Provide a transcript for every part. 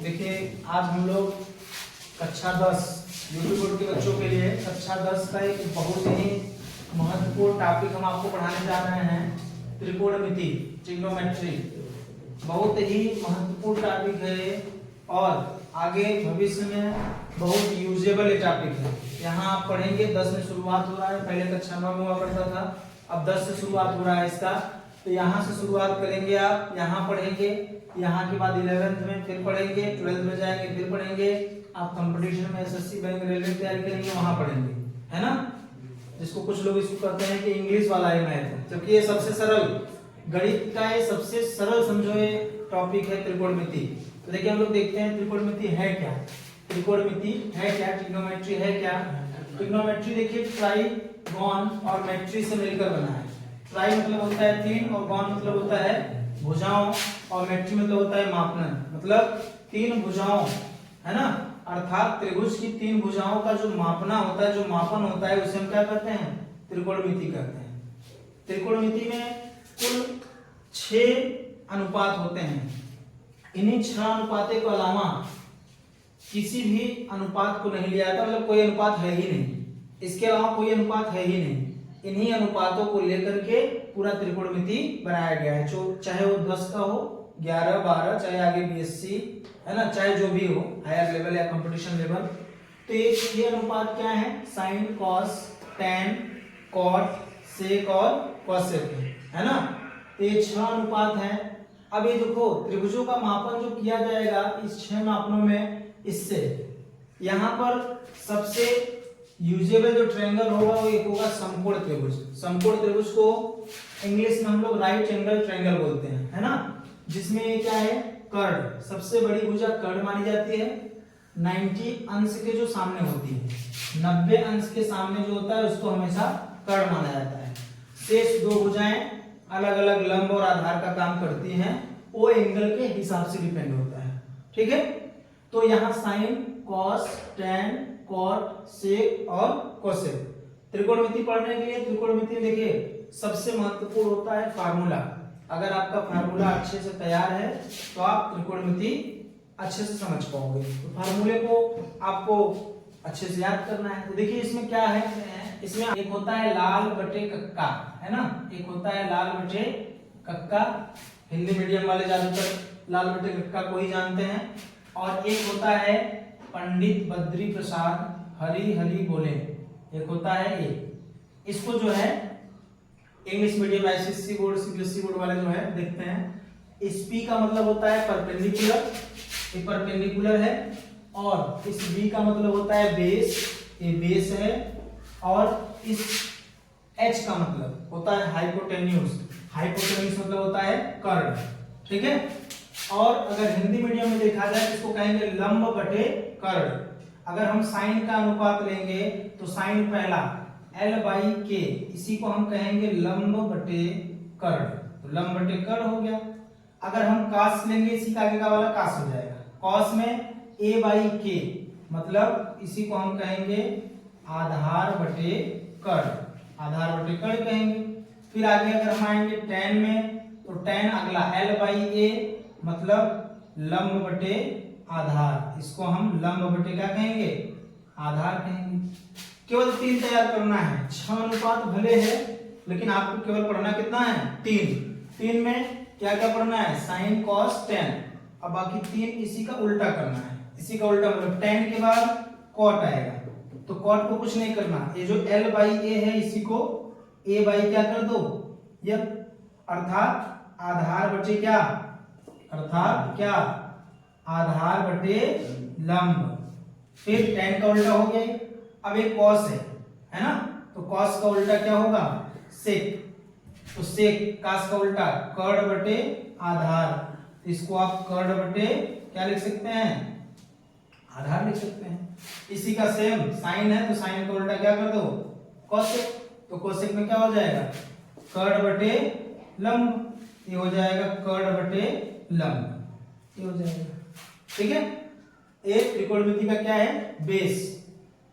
देखिए आज हम लोग कक्षा 10 यूपी बोर्ड के बच्चों के लिए कक्षा 10 का एक बहुत ही महत्वपूर्ण टॉपिक हम आपको पढ़ाने जा रहे हैं, त्रिकोणमिति, ट्रिग्नोमेट्री। बहुत ही महत्वपूर्ण टॉपिक है और आगे भविष्य में बहुत यूजेबल टॉपिक है। यहाँ आप पढ़ेंगे, 10 में शुरुआत हो रहा है, पहले कक्षा 9 में हुआ करता था, अब 10 से शुरुआत हो रहा है इसका। तो यहाँ से शुरुआत करेंगे, आप यहाँ पढ़ेंगे, यहाँ के बाद 11th में फिर पढ़ेंगे, 12th में जाएंगे फिर पढ़ेंगे, आप कंपटीशन में एसएससी बैंक रेलवे तैयारी करेंगे वहां पढ़ेंगे, है ना। जिसको कुछ लोग इसको कहते हैं कि इंग्लिश वाला है मैथ, क्योंकि ये सबसे सरल गणित का ये सबसे सरल समझो ये टॉपिक है त्रिकोणमिति। तो देखिए हम लोग देखते हैं त्रिकोणमिति है क्या, त्रिकोणमिति है क्या, ट्रिग्नोमेट्री है क्या। ट्रिग्नोमेट्री देखिए ट्राइगोन और मेट्री से मिलकर बना है। ट्राई मतलब होता है 3 और गॉन मतलब होता है भुजाओं और मेट्री मतलब होता है मापन, मतलब 3 भुजाओं, है ना। अर्थात त्रिभुज की 3 भुजाओं का जो मापना होता है, जो मापन होता है, उसे हम क्या कहते हैं, त्रिकोणमिति कहते हैं। त्रिकोणमिति में कुल 6 अनुपात होते हैं। इन्हीं 6 अनुपातों के अलावा किसी भी अनुपात को नहीं लिया जाता, मतलब कोई अनुपात है ही नहीं, इसके अलावा कोई अनुपात है ही नहीं। इन्हीं अनुपातों को लेकर के पूरा त्रिकोणमिति बनाया गया है, जो चाहे वो 10 का हो, 11, 12, चाहे आगे बीएससी, है ना, चाहे जो भी हो, हायर लेवल या कंपटीशन लेवल। तो ये अनुपात क्या है, साइन, कॉस, टैन, कॉट, सेक और कॉसेक, है ना। तो ये 6 अनुपात हैं। अब ये देखो त्रिभुजों का मापन जो किया जाएगा इस 6 मापनों में, इससे यहाँ पर सबसे यूजेबल जो ट्रायंगल होगा वो एक होगा समकोण त्रिभुज। समकोण त्रिभुज को इंग्लिश में हम लोग राइट एंगल ट्रायंगल बोलते हैं, है ना, जिसमें क्या है, कर्ण, सबसे बड़ी भुजा कर्ण मानी जाती है। 90 अंश के जो सामने होती है, 90 अंश के सामने जो होता है उसको हमेशा कर्ण माना जाता है। शेष 2 भुजाएं अलग अलग लंब और आधार का काम करती हैं, वो एंगल के हिसाब से डिपेंड होता है, ठीक है। तो यहाँ साइन, कॉस, टैन, कॉट, सेक और कोसेक। त्रिकोणमिति पढ़ने के लिए त्रिकोणमिति देखिए सबसे महत्वपूर्ण होता है फार्मूला। अगर आपका फार्मूला अच्छे से तैयार है तो आप त्रिकोणमिति अच्छे से समझ पाओगे। तो फार्मूले को आपको अच्छे से याद करना है। तो देखिए इसमें क्या है, इसमें एक होता है लाल बटे कक्का, है ना, एक होता है लाल बटे कक्का, हिंदी मीडियम वाले ज्यादातर लाल बटे कक्का को ही जानते हैं। और एक होता है पंडित बद्री प्रसाद हरी हरी बोले, एक होता है ये। इसको जो है English medium ICSE board, CBSE board वाले जो है देखते हैं, इस पी का मतलब होता है परपेंडिकुलर, ये परपेंडिकुलर है, और इस बी का मतलब होता है बेस, ये बेस है, और इस एच का मतलब होता है हाइपोटेन्यूज, हाइपोटेन्यूज मतलब होता है कर्ण, ठीक है। और अगर हिंदी मीडियम में देखा जाए तो इसको कहेंगे लंब बटे कर्ण। अगर हम साइन का अनुपात लेंगे तो साइन पहला L/K, इसी को हम कहेंगे लंब बटे कर्ण, तो लंब बटे कर्ण हो गया। अगर हम कास लेंगे, इसी का आगे का वाला कास हो जाएगा, कॉस में A/K, मतलब इसी को हम कहेंगे आधार बटे कर्ण, आधार बटे कर्ण कहेंगे। फिर आगे अगर हम आएंगे टैन में, तो टैन अगला L/A, मतलब लंब बटे आधार, इसको हम लंब बटे क्या कहेंगे, आधार कहेंगे। केवल 3 तैयार करना है, 6 अनुपात भले है लेकिन आपको केवल पढ़ना कितना है, 3 में क्या क्या पढ़ना है, साइन, कॉस, टैन। अब बाकी 3 इसी का उल्टा करना है, इसी का उल्टा मतलब टैन के बाद कॉट आएगा, तो कॉट को कुछ नहीं करना, ये जो L/A है इसी को A बाई क्या कर दो, ये अर्थात आधार बटे क्या, अर्थात क्या, आधार बटे लंब। फिर टैन का उल्टा हो गया। अब एक कॉस है ना, तो कॉस का उल्टा क्या होगा, सेक, तो सेक कास का उल्टा कर्ण बटे आधार, इसको आप कर्ण बटे क्या लिख सकते हैं, आधार लिख सकते हैं। इसी का सेम साइन है तो साइन का उल्टा क्या कर दो, कोसेक, तो कोसेक में क्या हो जाएगा, कर्ण बटे लंब, ये हो जाएगा कर्ण बटे लंब, ये हो जाएगा, ठीक है। एक त्रिकोणमिति का क्या है, बेस,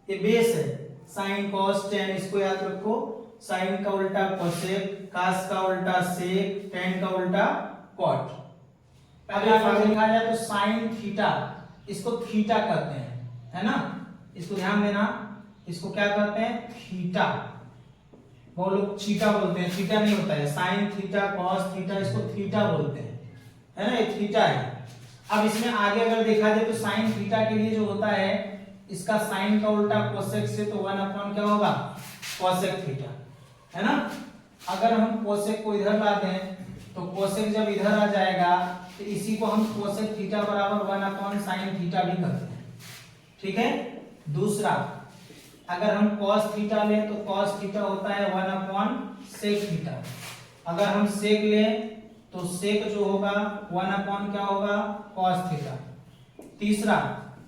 ये बेस है, साइन, कॉस, टैन, इसको याद रखो, साइन का उल्टा कोसेक, कास का उल्टा सेक, टैन का उल्टा कॉट। पहले अगर लिखा जाए तो साइन थीटा, इसको थीटा कहते हैं, है ना, इसको ध्यान देना, इसको क्या कहते हैं, थीटा। वो लोग चीटा बोलते हैं, थीटा नहीं होता है, साइन थीटा कॉस थीटा, इसको थीटा बोलते हैं, है ना, ये थीटा है। अब इसमें आगे अगर देखा जाए तो साइन थीटा के लिए जो होता है, इसका साइन का उल्टा कोसेक से, तो 1 क्या होगा, कोसेक थीटा, है ना। अगर हम कोसेक को इधर ला दें तो कोसेक जब इधर आ जाएगा तो इसी को हम कोसेक थीटा बराबर 1 साइन थीटा भी करते हैं, ठीक है। दूसरा, अगर हम कॉस थीटा लें तो कॉस थीटा होता है 1 सेक थीटा। अगर हम सेक लें तो सेक जो होगा 1 क्या होगा, कॉस थीटा। तीसरा,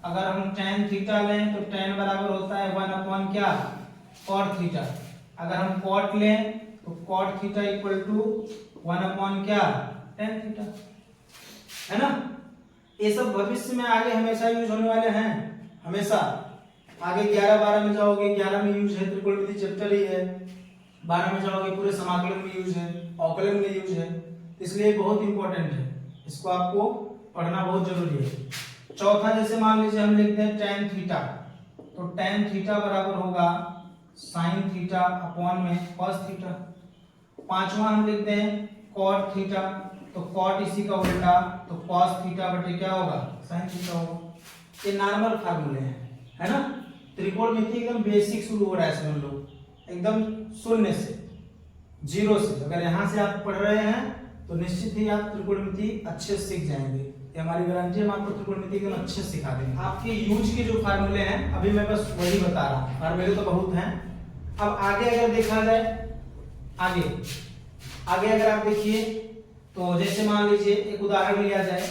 अगर हम टेन थीटा लें तो टेन बराबर होता है 1 क्या, कॉट थीटा। अगर हम कॉट लें तो कॉट थीटा इक्वल टू 1 क्या, टेन थीटा, है ना। ये सब भविष्य में आगे हमेशा यूज होने वाले हैं, हमेशा आगे 11-12 में जाओगे, 11 में यूज है, त्रिकोणमिति चैप्टर ही है, 12 में जाओगे पूरे समाकलन में यूज है, अवकलन में यूज है, इसलिए बहुत इंपॉर्टेंट है, इसको आपको पढ़ना बहुत जरूरी है। चौथा, जैसे मान लीजिए हम लिखते हैं टेन थीटा, तो टेन थीटा बराबर होगा साइन थीटा अपॉन में कॉस थीटा। पांचवा हम लिखते हैं कॉट थीटा, तो कॉट इसी का उल्टा, तो कॉस थीटा बटे क्या होगा, साइन थीटा होगा। ये नॉर्मल फार्मूले हैं, है ना। त्रिकोणमिति एकदम बेसिक शुरू हो रहा है, समझ लो, एकदम शून्य से, जीरो से। अगर यहाँ से आप पढ़ रहे हैं तो निश्चित ही आप त्रिकोणमिति अच्छे से सीख जाएंगे, ये हमारी गारंटी है, हम आपको त्रिकोणमिति एकदम अच्छे से सिखा देंगे। आपके यूज के जो फार्मूले हैं अभी मैं बस वही बता रहा हूँ, फार्मूले तो बहुत हैं। अब आगे अगर देखा जाए, आगे अगर आप देखिए तो जैसे मान लीजिए एक उदाहरण लिया जाए,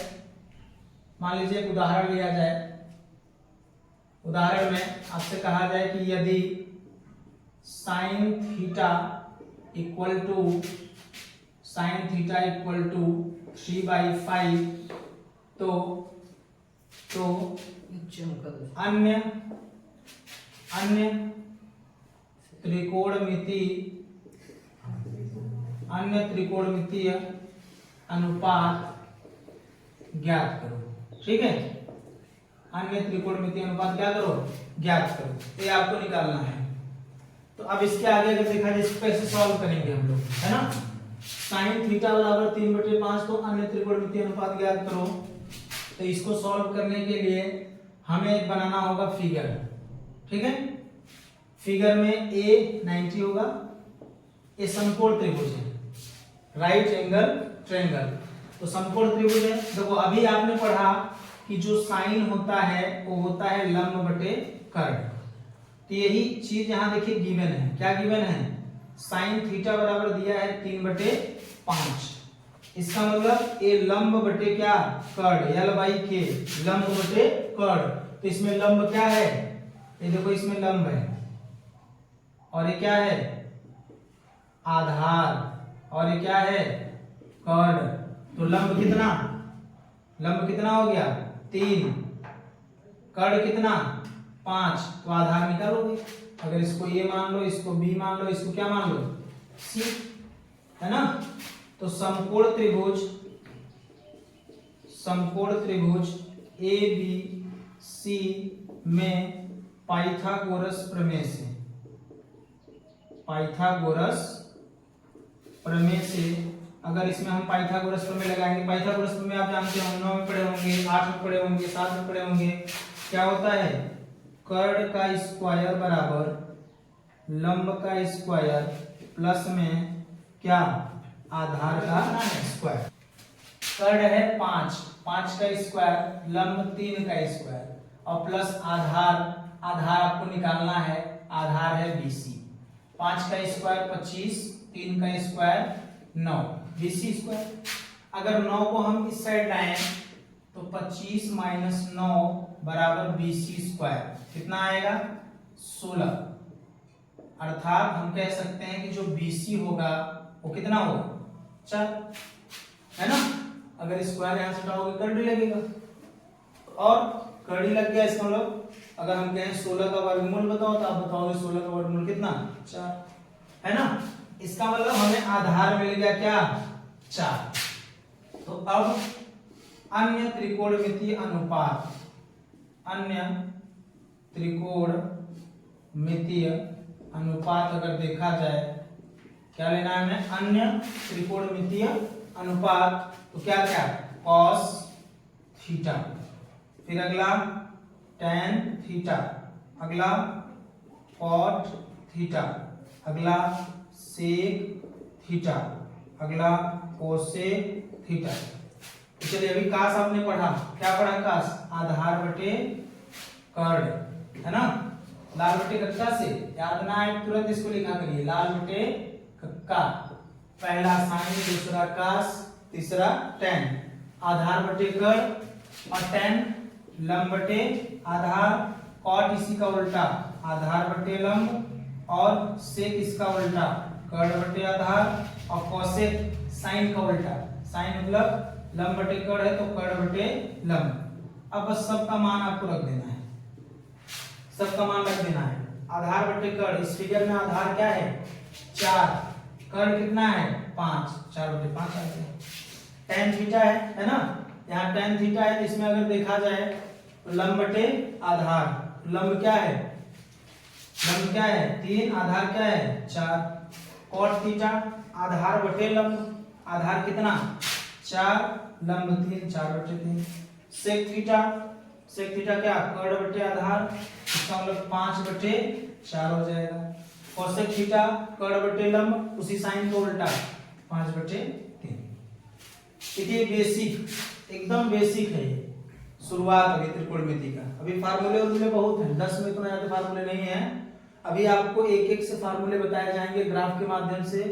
मान लीजिए एक उदाहरण लिया जाए, उदाहरण में आपसे कहा जाए कि यदि साइन थीटा इक्वल टू 3/5 तो अन्य त्रिकोणमितीय अनुपात ज्ञात करो, ठीक है। अन्य त्रिकोणमितीय अनुपात क्या करो, ज्ञात करो, तो ये आपको निकालना है। तो अब इसके आगे अगर देखा जाए, इसको कैसे सॉल्व करेंगे हम लोग, है ना। साइन थीटा बराबर 3/5, तो अन्य त्रिकोणमितीय अनुपात ज्ञात करो। तो इसको सॉल्व करने के लिए हमें एक बनाना होगा फिगर, ठीक है। फिगर में ए 90 होगा, ये समकोण त्रिभुज है, राइट एंगल ट्रायंगल, तो समकोण त्रिभुज है। देखो अभी आपने पढ़ा कि जो साइन होता है वो होता है लंब बटे कर्ण, तो यही चीज यहाँ देखिए गिवन है, क्या गिवन है, साइन थीटा बराबर दिया है 3/5, इसका मतलब ये लंब बटे क्या, कर्ण, L/K, लंब बटे कर्ण। तो इसमें लंब क्या है, ये देखो इसमें लंब है, और ये क्या है, आधार, और ये क्या है, कर्ण। तो लंब कितना हो गया, 3, कर्ण कितना, 5, तो आधार निकालोगे। अगर इसको ए मान लो, इसको बी मान लो, इसको क्या मान लो, सी, है ना। तो समकोण त्रिभुज ए बी सी में पाइथागोरस प्रमेय से अगर इसमें हम पाइथागोरस प्रमेय लगाएंगे, पाइथागोरस प्रमेय आप जानते हो, 9 में पढ़े होंगे, 8 में पढ़े होंगे, 7 में पढ़े होंगे। क्या होता है, कर्ण का स्क्वायर बराबर लंब का स्क्वायर प्लस में क्या, आधार का स्क्वायर। कर्ण है 5 का स्क्वायर, लंब 3 का स्क्वायर, और प्लस आधार आपको निकालना है, आधार है BC। 5 का स्क्वायर 25, 3 का स्क्वायर 9, BC स्क्वायर। अगर 9 को हम इस साइड लाएं तो 25 - 9 बराबर BC स्क्वायर, कितना आएगा, 16। अर्थात हम कह सकते हैं कि जो BC होगा वो कितना होगा, 4, है ना। अगर स्क्वायर यहां से हटाओगे कर्ण लगेगा, और कर्ण लग गया, इसका मतलब अगर हम कहें 16 का वर्गमूल बताओ, तो आप बताओगे 16 का वर्गमूल कितना, 4, है ना। इसका मतलब हमें आधार मिल गया क्या, 4। तो अब अन्य त्रिकोणमितीय अनुपात, अन्य त्रिकोणमितीय अनुपात अगर देखा जाए, क्या लेना है हमें, अन्य त्रिकोणमितीय अनुपात, तो क्या क्या, cos थीटा, फिर अगला tan थीटा, अगला cot थीटा, अगला sec थीटा, अगला cosec थीटा। तो चलिए अभी कास आपने पढ़ा, क्या पढ़ा कास, आधार बटे कर्ण, है ना, लाल बटे कक्का से याद ना आए तुरंत इसको लिखा करिए, लाल बटे कक्का, पहला साइन, दूसरा कास, तीसरा tan, आधार बटे कर्ण और tan लंब बटे आधार, cot इसी का उल्टा आधार बटे लंब और sec इसका उल्टा कर्ण बटे आधार और cosec साइन का उल्टा, साइन मतलब लंब बटे कर्ण है तो कर्ण बटे लंब। अब बस सबका मान आपको रख देना है, सबका मान रख देना है, आधार बटे कर्ण, इस फिगर में आधार क्या है 4, कर्ण कितना है 5, 4 बटे 5 आते हैं। tan थीटा है ना, यहाँ tan थीटा है, इसमें अगर देखा जाए तो लंब बटे आधार, लंब क्या है, लंब क्या है 3, आधार क्या है 4, cot थीटा आधार बटे लंब, आधार कितना 4, लंब 3, 4 बटे 3, sec थीटा, sec थीटा क्या कर्ण बटे आधार, इसका मतलब 5 बटे 4 हो जाएगा, cosec थीटा कर्ण बटे लंब, उसी साइन को उल्टा 5 बटे 3। देखिए बेसिक, एकदम बेसिक है ये, शुरुआत अभी त्रिकोणमिति का, अभी फार्मूले उर्मूले बहुत हैं, 10 में इतना ज्यादा फार्मूले नहीं है, अभी आपको एक एक से फार्मूले बताए जाएंगे ग्राफ के माध्यम से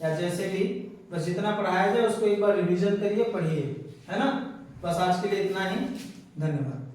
या जैसे भी, बस जितना पढ़ाया जाए उसको एक बार रिवीजन करिए, पढ़िए, है ना। बस आज के लिए इतना ही, धन्यवाद।